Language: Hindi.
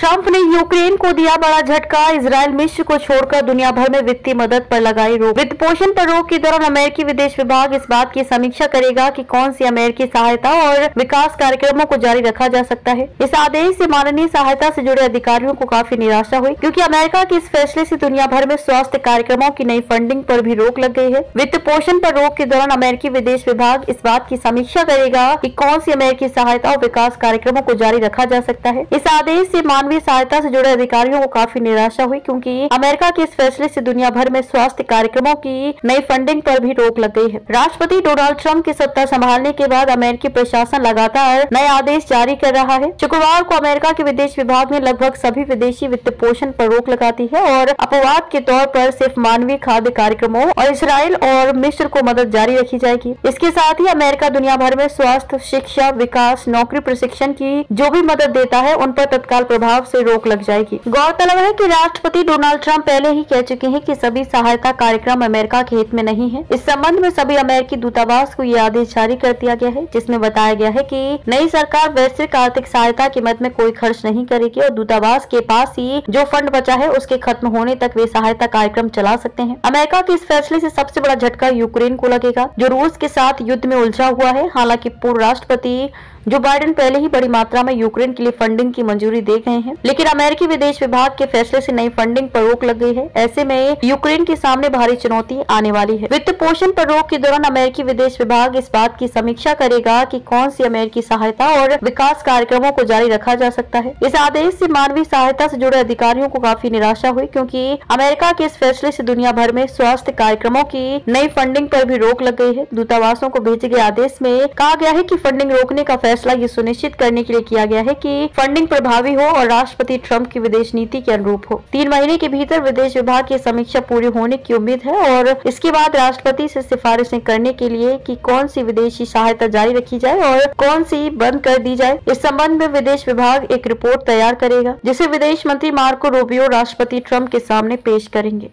ट्रंप ने यूक्रेन को दिया बड़ा झटका। इजरायल मिस्र को छोड़कर दुनिया भर में वित्तीय मदद पर लगाई रोक। वित्त पोषण पर रोक के दौरान अमेरिकी विदेश विभाग इस बात की समीक्षा करेगा कि कौन सी अमेरिकी सहायता और विकास कार्यक्रमों को जारी रखा जा सकता है। इस आदेश से माननीय सहायता से जुड़े अधिकारियों को काफी निराशा हुई, क्योंकि अमेरिका के इस फैसले से दुनिया भर में स्वास्थ्य कार्यक्रमों की नई फंडिंग पर भी रोक लग गई है। वित्त पोषण पर रोक के दौरान अमेरिकी विदेश विभाग इस बात की समीक्षा करेगा कि कौन सी अमेरिकी सहायता और विकास कार्यक्रमों को जारी रखा जा सकता है। इस आदेश से मानवीय सहायता से जुड़े अधिकारियों को काफी निराशा हुई, क्योंकि अमेरिका के इस फैसले से दुनिया भर में स्वास्थ्य कार्यक्रमों की नई फंडिंग पर भी रोक लग गई है। राष्ट्रपति डोनाल्ड ट्रंप की सत्ता संभालने के बाद अमेरिकी प्रशासन लगातार नए आदेश जारी कर रहा है। शुक्रवार को अमेरिका के विदेश विभाग ने लगभग सभी विदेशी वित्त पोषण पर रोक लगा दी है और अपवाद के तौर पर सिर्फ मानवीय खाद्य कार्यक्रमों और इसराइल और मिस्र को मदद जारी रखी जाएगी। इसके साथ ही अमेरिका दुनिया भर में स्वास्थ्य, शिक्षा, विकास, नौकरी प्रशिक्षण की जो भी मदद देता है उन पर तत्काल प्रभाव से रोक लग जाएगी। गौरतलब है कि राष्ट्रपति डोनाल्ड ट्रंप पहले ही कह चुके हैं कि सभी सहायता कार्यक्रम अमेरिका के हित में नहीं है। इस संबंध में सभी अमेरिकी दूतावास को ये आदेश जारी कर दिया गया है, जिसमें बताया गया है कि नई सरकार वैश्विक आर्थिक सहायता की मद में कोई खर्च नहीं करेगी और दूतावास के पास ही जो फंड बचा है उसके खत्म होने तक वे सहायता कार्यक्रम चला सकते हैं। अमेरिका के इस फैसले से सबसे बड़ा झटका यूक्रेन को लगेगा, जो रूस के साथ युद्ध में उलझा हुआ है। हालांकि पूर्व राष्ट्रपति जो बाइडेन पहले ही बड़ी मात्रा में यूक्रेन के लिए फंडिंग की मंजूरी दे गए हैं, लेकिन अमेरिकी विदेश विभाग के फैसले से नई फंडिंग पर रोक लग गई है। ऐसे में यूक्रेन के सामने भारी चुनौती आने वाली है। वित्त पोषण पर रोक के दौरान अमेरिकी विदेश विभाग इस बात की समीक्षा करेगा कि कौन सी अमेरिकी सहायता और विकास कार्यक्रमों को जारी रखा जा सकता है। इस आदेश से मानवीय सहायता से जुड़े अधिकारियों को काफी निराशा हुई, क्योंकि अमेरिका के इस फैसले से दुनिया भर में स्वास्थ्य कार्यक्रमों की नई फंडिंग पर भी रोक लग गई है। दूतावासों को भेजे गए आदेश में कहा गया है कि फंडिंग रोकने का फैसला ये सुनिश्चित करने के लिए किया गया है कि फंडिंग प्रभावी हो और राष्ट्रपति ट्रंप की विदेश नीति के अनुरूप हो। 3 महीने के भीतर विदेश विभाग की समीक्षा पूरी होने की उम्मीद है और इसके बाद राष्ट्रपति से सिफारिशें करने के लिए कि कौन सी विदेशी सहायता जारी रखी जाए और कौन सी बंद कर दी जाए। इस संबंध में विदेश विभाग एक रिपोर्ट तैयार करेगा, जिसे विदेश मंत्री मार्को रूबियो राष्ट्रपति ट्रंप के सामने पेश करेंगे।